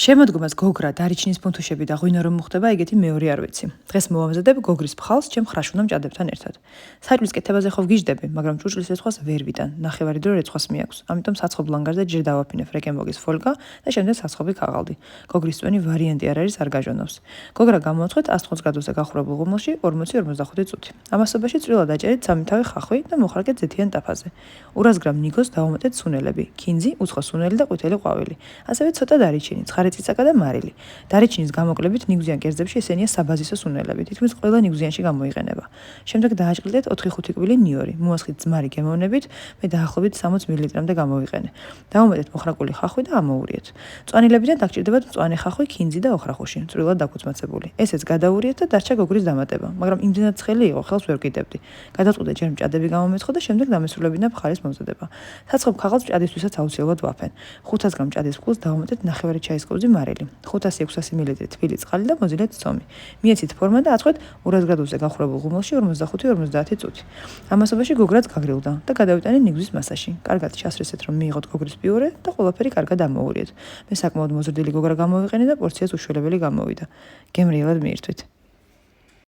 შემოდგომას გოგრა, დარიჩინის ფუნთუშები და ღვინო რომ მოხდება, ეგეთი მეორე არ ვიცი. დღეს მოვამზადებ გოგრის ფხალს ჩემ ხრაშუნა მჭადებთან ერთად. საჭმლის კეთებაზე ხო ვგიჟდები, მაგრამ ჭურჭლის რეცხვას ვერ ვიტან. ნახევარი დრო რეცხვას მიაქვს. ამიტომ საცხობ ლანგარზე ჯერ დავაფინე ფრეკემბოგის ფოლგა და შემდეგ საცხობი ქაღალდი. გოგრის წვენი ვარიანტი არ არის, არ გაჟონავს. გოგრა გამოვწყვეტ 180 გრადუსზე გახურებულ ღუმელში 40-45 წუთი. ამასობაში წვრილად დაჭერით სამი თავი ხახვი და მოხარკეთ ზეთიან ტაფაზე. 200 გრამ ნიგოს დავუმატეთ სუნელები, ქინძი, უცხო სუნელი და ყვითელი ყვავილი. ასევე ცოტა დარიჩინი, ცხარეწიწაკა და მარილი. დარიჩინის გამოკლებით ნიგზიან კერძებში ესენია საბაზისო სუნელები, თითქმის ყველა ნიგზიანში გამოიყენება. შემდეგ დააჭყლდეთ 4-5 კვილი ნიორი, მოასხით ძმარი გემოვნებით, მე დაახლოებით 60 მილiliტრამდე გამოვიყენე. დავუმატეთ მოხრაკული ხახვი და ამოურიეთ. მწვანილებიდან დაგჭირდებათ მწვანე ხახვი, ქინძი და ოხრახუში, წვრილად დაქუცმაცებული. ესეც გადაურიეთ და დარჩა გოგრის დამატება, მაგრამ იმდენად ცხელი იყო, ხელს ვერ ვკიდებდი. გადავწყვიტე ჯერ მჭადები გამომეცხო და შემდეგ დამესრულებინა ფხარის მომზადება. საცხობ ქაღალდს მჭადისთვისაც აუცილებლად ვაფენ. 500 გრამ მჭადის ფხულს დავუმატეთ ნახევარი ჩაის კოვზი მარილი, 500-600 მl თბილი წყალი და მოზილეთ ცომი. მიეცით ფორმა და აწყვეთ 200 გრადუსზე გახურებულ ღუმელში 45-50 წუთი. ამასობაში გოგრაც გაგრილდა და გადავიტანე ნიგზის მასაში. კარგად ჩასრესეთ, რომ მიიღოთ გოგრის პიურე და ყველაფერი კარგად ამოურიეთ. მე საკმაოდ მოზრდილი გოგრა გამოვიყენე და პორციაც უშველებელი გამოვიდა. გემრიელად მიირთვით.